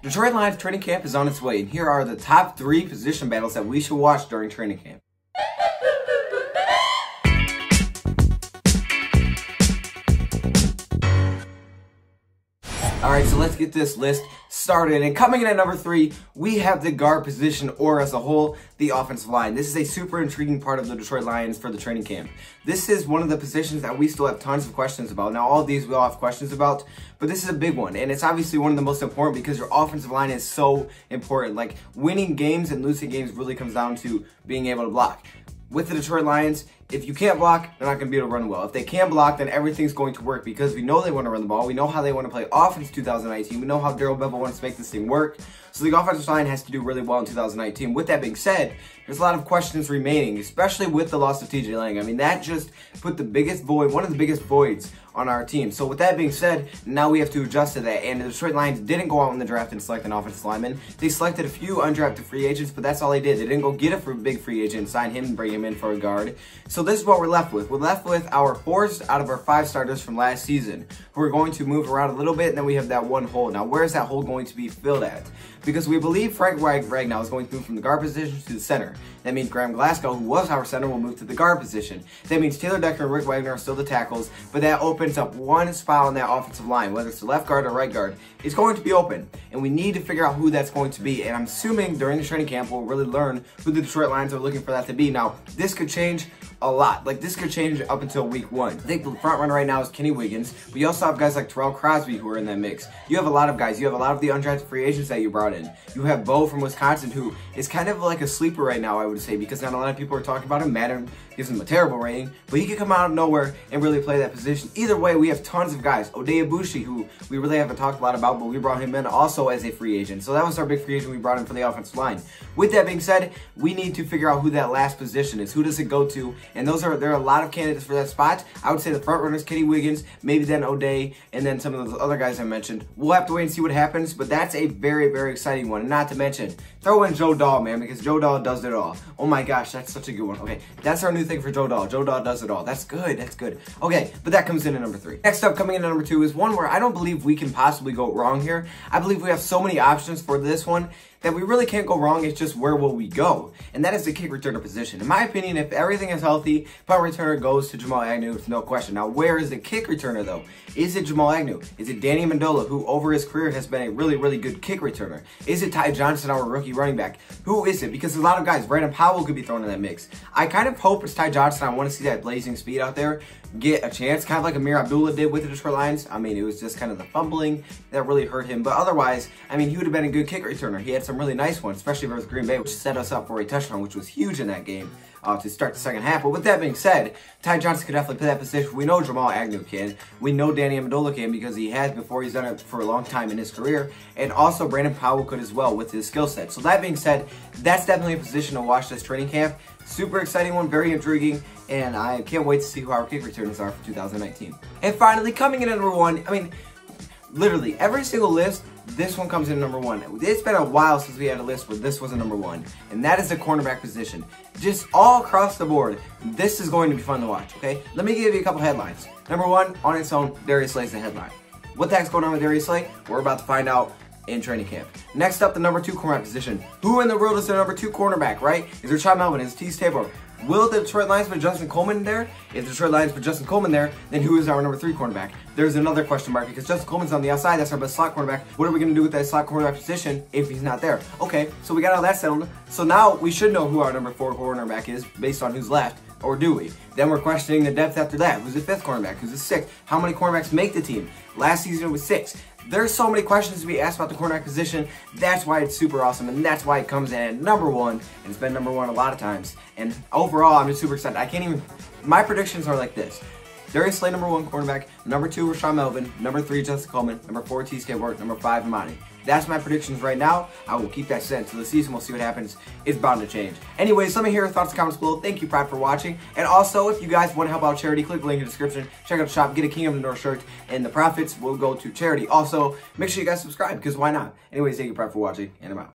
Detroit Lions training camp is on its way, and here are the top 3 position battles that we should watch during training camp. Alright, so let's get this list started. And coming in at number 3, we have the guard position, or as a whole, the offensive line. This is a super intriguing part of the Detroit Lions for the training camp. This is one of the positions that we still have tons of questions about. Now, all of these we all have questions about, but this is a big one. And it's obviously one of the most important because your offensive line is so important. Like, winning games and losing games really comes down to being able to block. With the Detroit Lions, if you can't block, they're not going to be able to run well. If they can block, then everything's going to work because we know they want to run the ball. We know how they want to play offense 2019. We know how Daryl Bevel wants to make this thing work. So the offensive line has to do really well in 2019. With that being said, there's a lot of questions remaining, especially with the loss of TJ Lang. I mean, that just put the biggest void, one of the biggest voids on our team. So with that being said, now we have to adjust to that. And the Detroit Lions didn't go out in the draft and select an offensive lineman. They selected a few undrafted free agents, but that's all they did. They didn't go get a big free agent, sign him, and bring him in for a guard. So this is what we're left with. We're left with our 4s out of our 5 starters from last season, who are going to move around a little bit, and then we have that one hole. Now, where is that hole going to be filled at? Because we believe Frank Ragnow is going to move from the guard position to the center. That means Graham Glasgow, who was our center, will move to the guard position. That means Taylor Decker and Rick Wagner are still the tackles, but that opens up one spot on that offensive line, whether it's the left guard or right guard. It's going to be open, and we need to figure out who that's going to be. And I'm assuming during the training camp, we'll really learn who the Detroit Lions are looking for that to be. Now, this could change a lot. Like, this could change up until week 1. I think the front runner right now is Kenny Wiggins, but you also have guys like Terrell Crosby who are in that mix. You have a lot of guys. You have a lot of the undrafted free agents that you brought in. You have Bo from Wisconsin, who is kind of like a sleeper right now, I would say, because not a lot of people are talking about him. Madden gives him a terrible rating, but he could come out of nowhere and really play that position. Either way, we have tons of guys. Oday Abushi, who we really haven't talked a lot about, but we brought him in also as a free agent. So that was our big free agent we brought in for the offensive line. With that being said, we need to figure out who that last position is. Who does it go to? And there are a lot of candidates for that spot. I would say the front runners, Kenny Wiggins, maybe then Oday, and then some of those other guys I mentioned. We'll have to wait and see what happens, but that's a very, very exciting one. And not to mention, throw in Joe Dahl, man, because Joe Dahl does it all. Oh my gosh, that's such a good one. Okay, that's our new thing for Joe Dahl. Joe Dahl does it all. That's good. That's good. Okay, but that comes in at number 3. Next up, coming in at number 2 is one where I don't believe we can possibly go wrong here. I believe we have so many options for this one that we really can't go wrong. It's just where will we go? And that is the kick returner position. In my opinion, if everything is healthy, punt returner goes to Jamal Agnew, it's no question. Now, where is the kick returner, though? Is it Jamal Agnew? Is it Danny Amendola, who over his career has been a really, really good kick returner? Is it Ty Johnson, our rookie running back? Who is it? Because a lot of guys, Brandon Powell could be thrown in that mix. I kind of hope it's Ty Johnson. I want to see that blazing speed out there get a chance, kind of like Amir Abdullah did with the Detroit Lions. I mean, it was just kind of the fumbling that really hurt him. But otherwise, I mean, he would have been a good kick returner. He had some really nice ones, especially versus Green Bay, which set us up for a touchdown, which was huge in that game to start the second half. But with that being said, Ty Johnson could definitely play that position. We know Jamal Agnew can. We know Danny Amendola can because he has before. He's done it for a long time in his career. And also Brandon Powell could as well with his skill set. So that being said, that's definitely a position to watch this training camp. Super exciting one, very intriguing, and I can't wait to see who our kick returners are for 2019. And finally, coming in at number 1, I mean, literally every single list, this one comes in number 1. It's been a while since we had a list where this wasn't number 1, and that is the cornerback position. Just all across the board, this is going to be fun to watch, okay? Let me give you a couple headlines. Number 1, on its own, Darius Slay's the headline. What the heck's going on with Darius Slay? We're about to find out in training camp. Next up, the number 2 cornerback position. Who in the world is the number 2 cornerback, right? Is there Chad Melvin? Is it Tease Tabor? Will the Detroit Lions put Justin Coleman there? If the Detroit Lions put Justin Coleman there, then who is our number 3 cornerback? There's another question mark because Justin Coleman's on the outside. That's our best slot cornerback. What are we going to do with that slot cornerback position if he's not there? Okay, so we got all that settled. So now we should know who our number 4 cornerback is based on who's left. Or do we? Then we're questioning the depth after that. Who's the 5th cornerback? Who's the 6th? How many cornerbacks make the team? Last season it was 6. There's so many questions to be asked about the cornerback position. That's why it's super awesome, and that's why it comes in at number 1. And it's been number 1 a lot of times. And overall, I'm just super excited. I can't even. My predictions are like this: Darius Slay, number 1 cornerback. Number 2, Rashawn Melvin. Number 3, Justin Coleman. Number 4, T. Skateboard. Number 5, Imani. That's my predictions right now. I will keep that set until the season. We'll see what happens. It's bound to change. Anyways, let me hear your thoughts in the comments below. Thank you, Pride, for watching. And also, if you guys want to help out charity, click the link in the description. Check out the shop. Get a King of the North shirt. And the profits will go to charity. Also, make sure you guys subscribe because why not? Anyways, thank you, Pride, for watching. And I'm out.